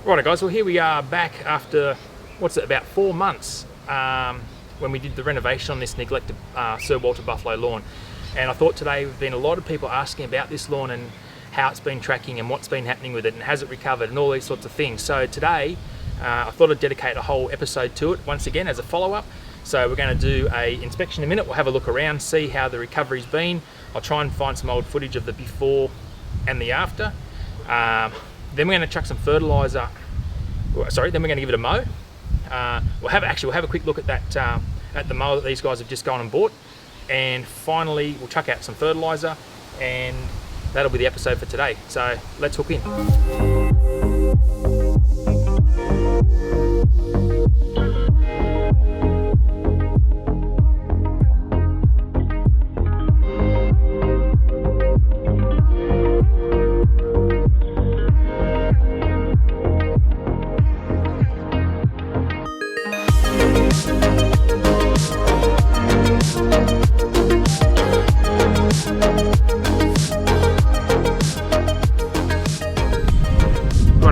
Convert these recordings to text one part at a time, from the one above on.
Right guys, well here we are back after, what's it, about 4 months when we did the renovation on this neglected Sir Walter Buffalo lawn. And I thought today there've been a lot of people asking about this lawn and how it's been tracking and what's been happening with it and has it recovered and all these sorts of things. So today I thought I'd dedicate a whole episode to it once again as a follow-up. So we're going to do a inspection in a minute. We'll have a look around, see how the recovery's been. I'll try and find some old footage of the before and the after. Then we're going to chuck some fertiliser. Sorry, then we're going to give it a mow. We'll have a quick look at that at the mower that these guys have just gone and bought, and finally we'll chuck out some fertiliser, and that'll be the episode for today. So let's hook in.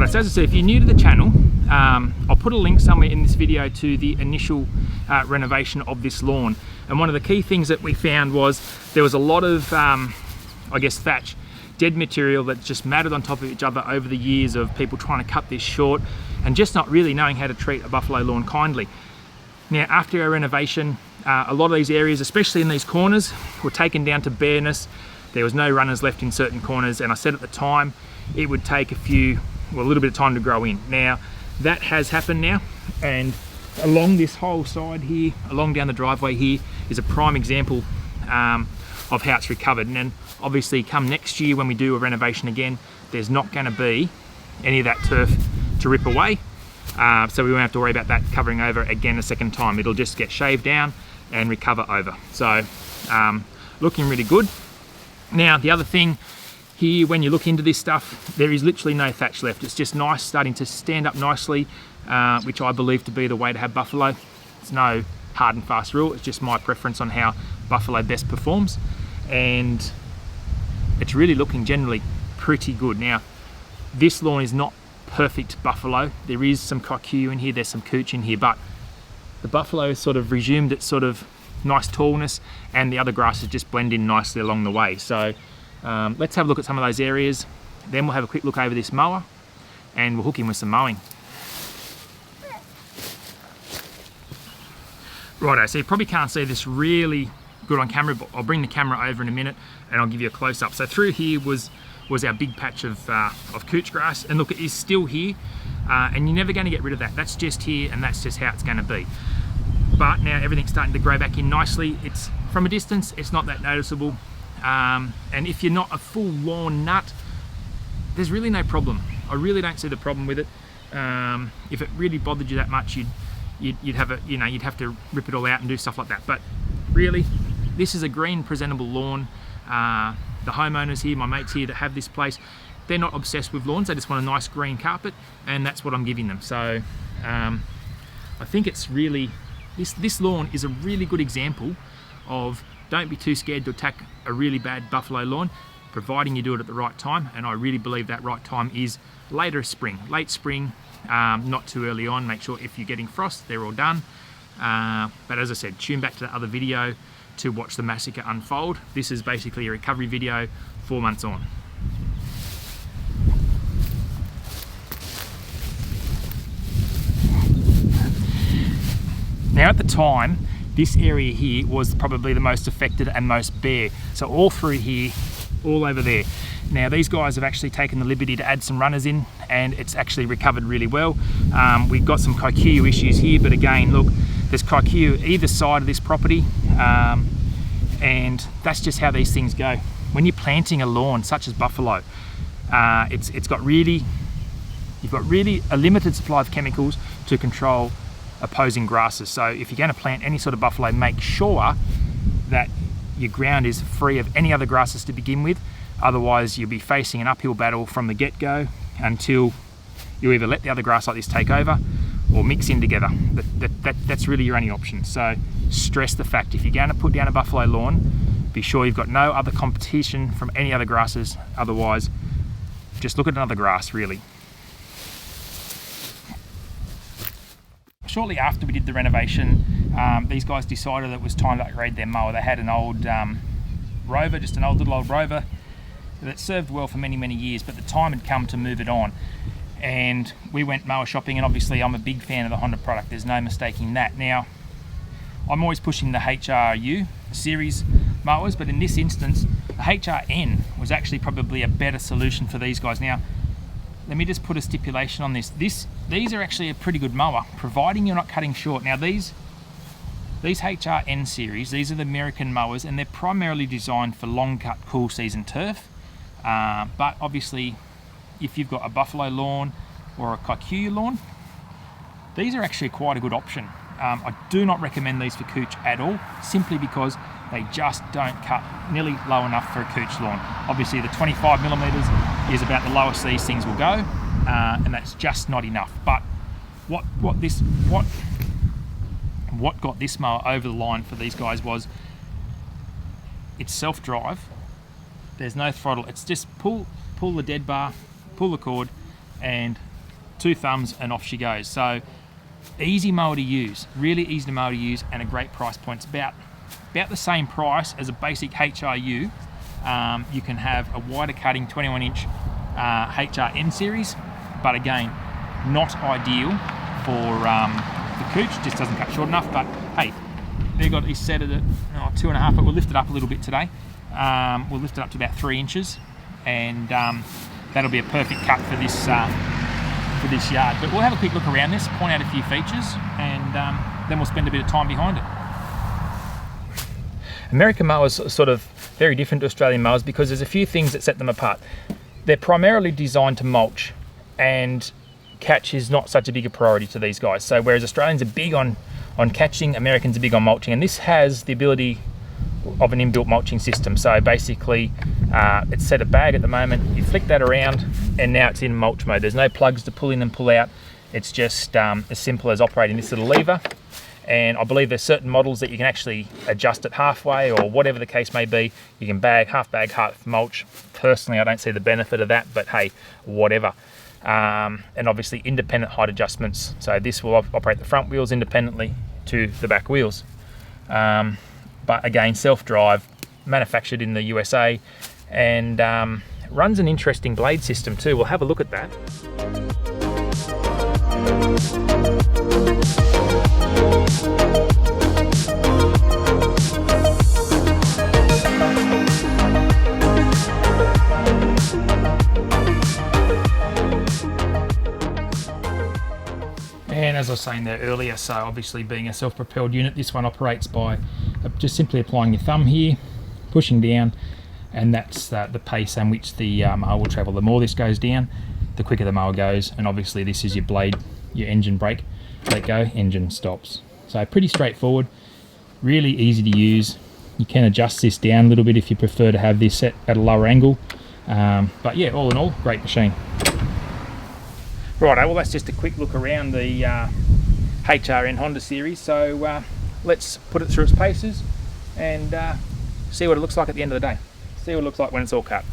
So as I said, if you're new to the channel, I'll put a link somewhere in this video to the initial renovation of this lawn. And one of the key things that we found was there was a lot of, I guess, thatch, dead material that just matted on top of each other over the years of people trying to cut this short and just not really knowing how to treat a buffalo lawn kindly. Now, after our renovation, a lot of these areas, especially in these corners, were taken down to bareness. There was no runners left in certain corners, and I said at the time it would take a little bit of time to grow in. Now that has happened now, and along this whole side here, along down the driveway here, is a prime example of how it's recovered. And then obviously come next year when we do a renovation again, there's not going to be any of that turf to rip away, so we won't have to worry about that covering over again a second time. It'll just get shaved down and recover over. So looking really good. Now the other thing here, when you look into this stuff, there is literally no thatch left. It's just nice, starting to stand up nicely, which I believe to be the way to have buffalo. It's no hard and fast rule, it's just my preference on how buffalo best performs. And it's really looking generally pretty good. Now, this lawn is not perfect buffalo. There is some cockatoo in here, there's some cooch in here, but the buffalo has sort of resumed its sort of nice tallness, and the other grasses just blend in nicely along the way. So let's have a look at some of those areas, then we'll have a quick look over this mower and we'll hook in with some mowing. Righto, so you probably can't see this really good on camera, but I'll bring the camera over in a minute and I'll give you a close-up. So through here was our big patch of cooch grass, and look, it is still here, and you're never going to get rid of that. That's just here, and that's just how it's going to be. But now everything's starting to grow back in nicely. It's from a distance, it's not that noticeable. And if you're not a full lawn nut, there's really no problem. I really don't see the problem with it. If it really bothered you that much, you'd have to rip it all out and do stuff like that. But really, this is a green, presentable lawn. The homeowners here, my mates here that have this place, they're not obsessed with lawns. They just want a nice green carpet, and that's what I'm giving them. So I think it's really, this lawn is a really good example of, don't be too scared to attack a really bad buffalo lawn, providing you do it at the right time. And I really believe that right time is late spring, not too early on. Make sure if you're getting frost, they're all done. But as I said, tune back to the other video to watch the massacre unfold. This is basically a recovery video 4 months on. Now at the time, this area here was probably the most affected and most bare. So all through here, all over there. Now these guys have actually taken the liberty to add some runners in, and it's actually recovered really well. We've got some cockatoo issues here, but again, look, there's cockatoo either side of this property, and that's just how these things go. When you're planting a lawn such as buffalo, you've got really a limited supply of chemicals to control opposing grasses. So if you're going to plant any sort of buffalo, make sure that your ground is free of any other grasses to begin with. Otherwise you'll be facing an uphill battle from the get-go until you either let the other grass like this take over or mix in together. That's really your only option. So stress the fact, if you're going to put down a buffalo lawn, be sure you've got no other competition from any other grasses. Otherwise, just look at another grass, really. shortly after we did the renovation, these guys decided it was time to upgrade their mower. They had an old Rover, just an little old Rover that served well for many years, but the time had come to move it on. And we went mower shopping, and obviously I'm a big fan of the Honda product. There's no mistaking that. Now, I'm always pushing the HRU series mowers, but in this instance, the HRN was actually probably a better solution for these guys. Now, let me just put a stipulation on this. These are actually a pretty good mower, providing you're not cutting short. Now, these HRN series, these are the American mowers, and they're primarily designed for long cut, cool season turf. But obviously, if you've got a buffalo lawn or a kikuyu lawn, these are actually quite a good option. I do not recommend these for cooch at all, simply because they just don't cut nearly low enough for a cooch lawn. Obviously the 25 millimeters is about the lowest these things will go, and that's just not enough. But what got this mower over the line for these guys was it's self-drive. There's no throttle. It's just pull the dead bar, pull the cord, and 2 thumbs, and off she goes. So easy mower to use, really easy to mower to use, and a great price point. It's about the same price as a basic HRU. You can have a wider cutting 21-inch HRN series, but again, not ideal for the cooch. Just doesn't cut short enough. But hey, they got this set at 2.5, but we'll lift it up a little bit today. We'll lift it up to about 3 inches, and that'll be a perfect cut for this yard. But we'll have a quick look around this, point out a few features, and then we'll spend a bit of time behind it. American mowers are sort of very different to Australian mowers because there's a few things that set them apart. They're primarily designed to mulch, and catch is not such a big a priority to these guys. So whereas Australians are big on catching, Americans are big on mulching, and this has the ability of an inbuilt mulching system. So basically it's set a bag at the moment, you flick that around, and now it's in mulch mode. There's no plugs to pull in and pull out. It's just as simple as operating this little lever. And I believe there's certain models that you can actually adjust it halfway, or whatever the case may be. You can bag, half mulch. Personally, I don't see the benefit of that, but hey, whatever. And obviously independent height adjustments. So this will operate the front wheels independently to the back wheels. But again, self-drive, manufactured in the USA, and runs an interesting blade system too. We'll have a look at that. And as I was saying there earlier, so obviously being a self-propelled unit, this one operates by just simply applying your thumb here, pushing down, and that's the pace in which the mower will travel. The more this goes down, the quicker the mower goes. And obviously this is your blade, your engine brake. Let go, engine stops. So pretty straightforward, really easy to use. You can adjust this down a little bit if you prefer to have this set at a lower angle. But yeah, all in all, great machine. Right, well that's just a quick look around the HRN Honda series. So let's put it through its paces and see what it looks like at the end of the day. See what it looks like when it's all cut.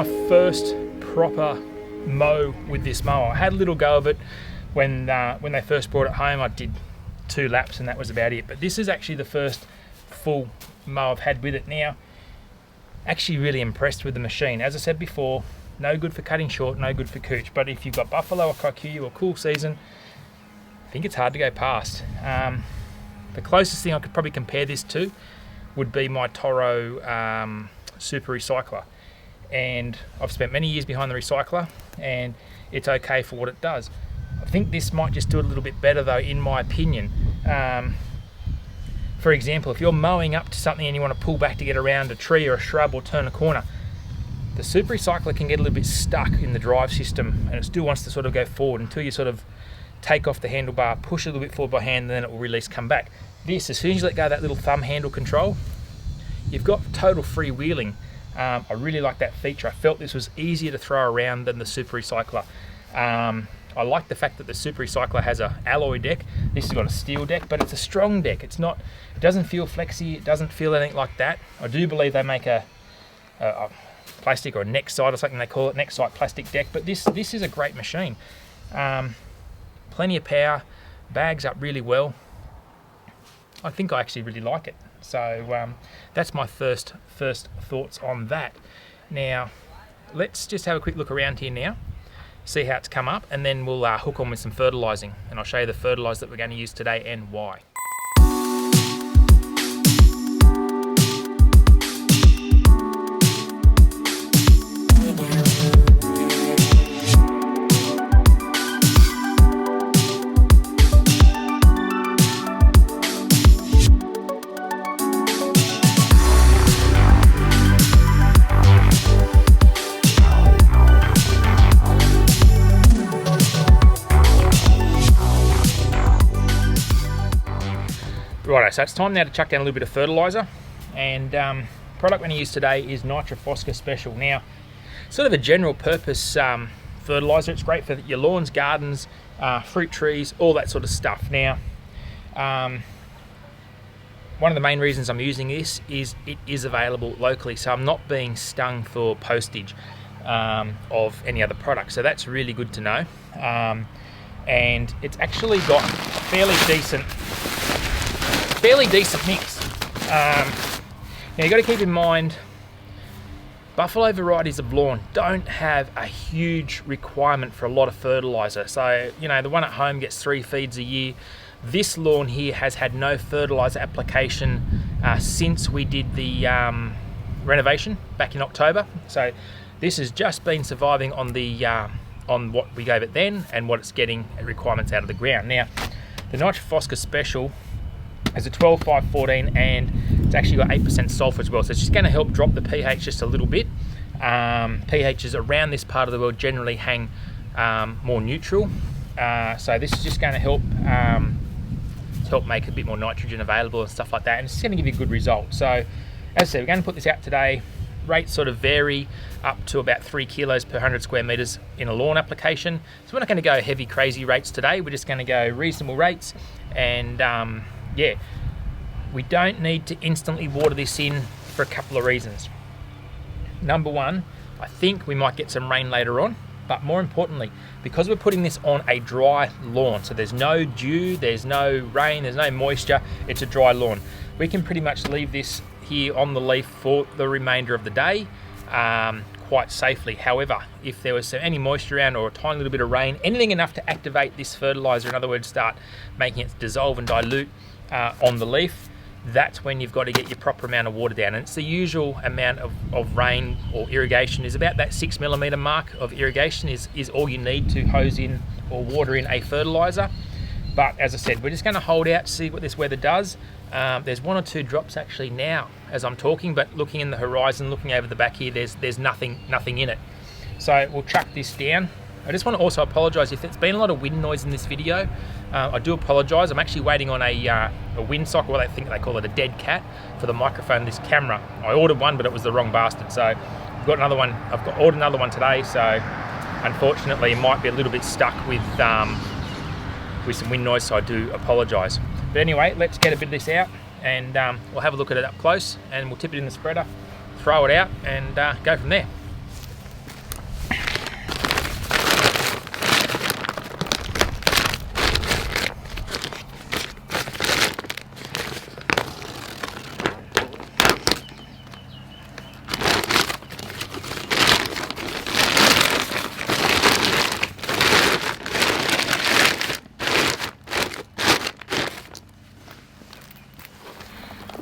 my first proper mow with this mower. I had a little go of it when they first brought it home. I did 2 laps and that was about it. But this is actually the first full mow I've had with it now. Actually really impressed with the machine. As I said before, no good for cutting short, no good for cooch. But if you've got buffalo or kikuyu or cool season, I think it's hard to go past. The closest thing I could probably compare this to would be my Toro Super Recycler. And I've spent many years behind the recycler and it's okay for what it does. I think this might just do it a little bit better though, in my opinion. For example, if you're mowing up to something and you want to pull back to get around a tree or a shrub or turn a corner, the Super Recycler can get a little bit stuck in the drive system and it still wants to sort of go forward until you sort of take off the handlebar, push a little bit forward by hand, and then it will release, come back. This, as soon as you let go of that little thumb handle control, you've got total freewheeling. I really like that feature. I felt this was easier to throw around than the Super Recycler. I like the fact that the Super Recycler has a alloy deck. This has got a steel deck, but it's a strong deck. It doesn't feel flexy, it doesn't feel anything like that. I do believe they make a plastic or a neck side or something they call it, neck side plastic deck, but this is a great machine. Plenty of power, bags up really well. I think I actually really like it. So that's my first thoughts on that. Now, let's just have a quick look around here now, see how it's come up, and then we'll hook on with some fertilising, and I'll show you the fertiliser that we're going to use today and why. Righto, so it's time now to chuck down a little bit of fertiliser, and product we're going to use today is Nitrofosca Special. Now, sort of a general purpose fertiliser. It's great for your lawns, gardens, fruit trees, all that sort of stuff. Now, one of the main reasons I'm using this is it is available locally, so I'm not being stung for postage of any other product, so that's really good to know. And it's actually got a fairly decent mix. Now you've got to keep in mind, buffalo varieties of lawn don't have a huge requirement for a lot of fertiliser. So, you know, the one at home gets 3 feeds a year. This lawn here has had no fertiliser application since we did the renovation back in October. So this has just been surviving on the on what we gave it then and what it's getting requirements out of the ground. Now, the Nitrofosca Special has a 12-5-14 and it's actually got 8% sulphur as well, so it's just going to help drop the pH just a little bit. pHs around this part of the world generally hang more neutral, so this is just going to help make a bit more nitrogen available and stuff like that, and it's going to give you a good result. So as I said, we're going to put this out today. Rates sort of vary up to about 3 kilos per 100 square meters in a lawn application, so we're not going to go heavy crazy rates today. We're just going to go reasonable rates, and yeah, we don't need to instantly water this in for a couple of reasons. Number one, I think we might get some rain later on, but more importantly, because we're putting this on a dry lawn, so there's no dew, there's no rain, there's no moisture, it's a dry lawn. We can pretty much leave this here on the leaf for the remainder of the day quite safely. However, if there was any moisture around or a tiny little bit of rain, anything enough to activate this fertilizer, in other words, start making it dissolve and dilute on the leaf, that's when you've got to get your proper amount of water down. And it's the usual amount of rain or irrigation is about that 6 millimeter mark of irrigation is all you need to hose in or water in a fertilizer. But as I said, we're just going to hold out, see what this weather does. There's 1 or 2 drops actually now as I'm talking, but looking in the horizon, looking over the back here, there's nothing in it. So we'll chuck this down. I just want to also apologise if there's been a lot of wind noise in this video. I do apologise. I'm actually waiting on a windsock, or I think they call it a dead cat, for the microphone of this camera. I ordered one, but it was the wrong bastard. So I've got another one. Ordered another one today. So unfortunately, it might be a little bit stuck with some wind noise. So I do apologise. But anyway, let's get a bit of this out, and we'll have a look at it up close, and we'll tip it in the spreader, throw it out, and go from there.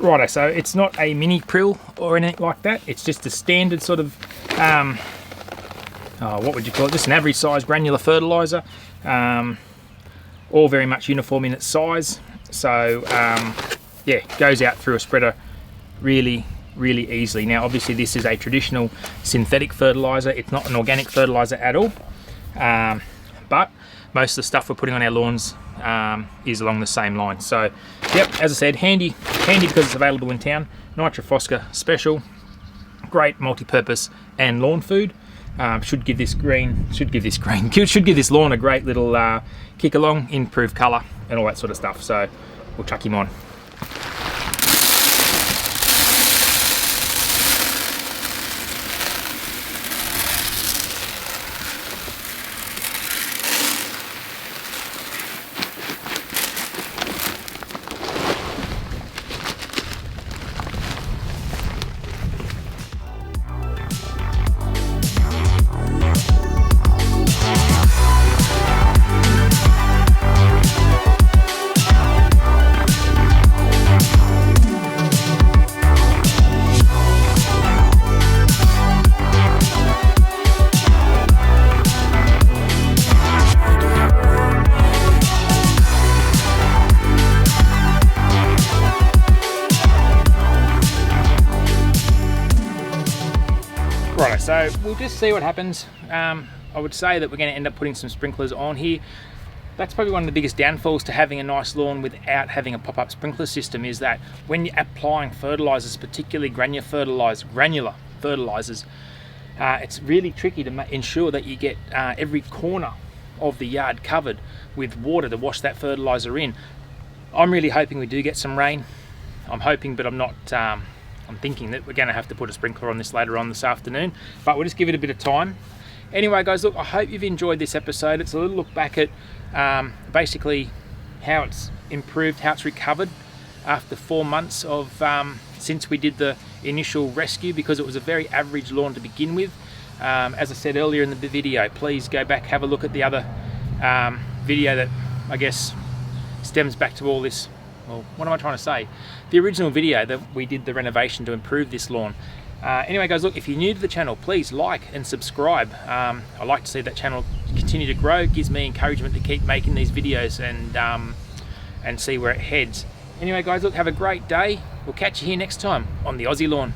Righto, so it's not a mini prill or anything like that. It's just a standard sort of, what would you call it? Just an average size granular fertilizer. All very much uniform in its size. So yeah, goes out through a spreader really easily. Now obviously this is a traditional synthetic fertilizer. It's not an organic fertilizer at all. But most of the stuff we're putting on our lawns is along the same line. So yep, as I said, handy because it's available in town. Nitrofosca special, great multi-purpose and lawn food. Should give this lawn a great little kick along, improve colour and all that sort of stuff. So we'll chuck him on. Right, so we'll just see what happens. I would say that we're going to end up putting some sprinklers on here. That's probably one of the biggest downfalls to having a nice lawn without having a pop-up sprinkler system, is that when you're applying fertilizers, particularly granular fertilizers, it's really tricky to ensure that you get every corner of the yard covered with water to wash that fertilizer in. I'm really hoping we do get some rain. I'm hoping, but I'm not. I'm thinking that we're going to have to put a sprinkler on this later on this afternoon, but we'll just give it a bit of time. Anyway guys, look, I hope you've enjoyed this episode. It's a little look back at basically how it's improved, how it's recovered after 4 months of since we did the initial rescue, because it was a very average lawn to begin with. As I said earlier in the video, please go back, have a look at the other video that I guess stems back to all this. Well, what am I trying to say? The original video that we did the renovation to improve this lawn. Anyway guys, look, if you're new to the channel, please like and subscribe. I like to see that channel continue to grow. It gives me encouragement to keep making these videos and see where it heads. Anyway guys, look, have a great day. We'll catch you here next time on the Aussie Lawn.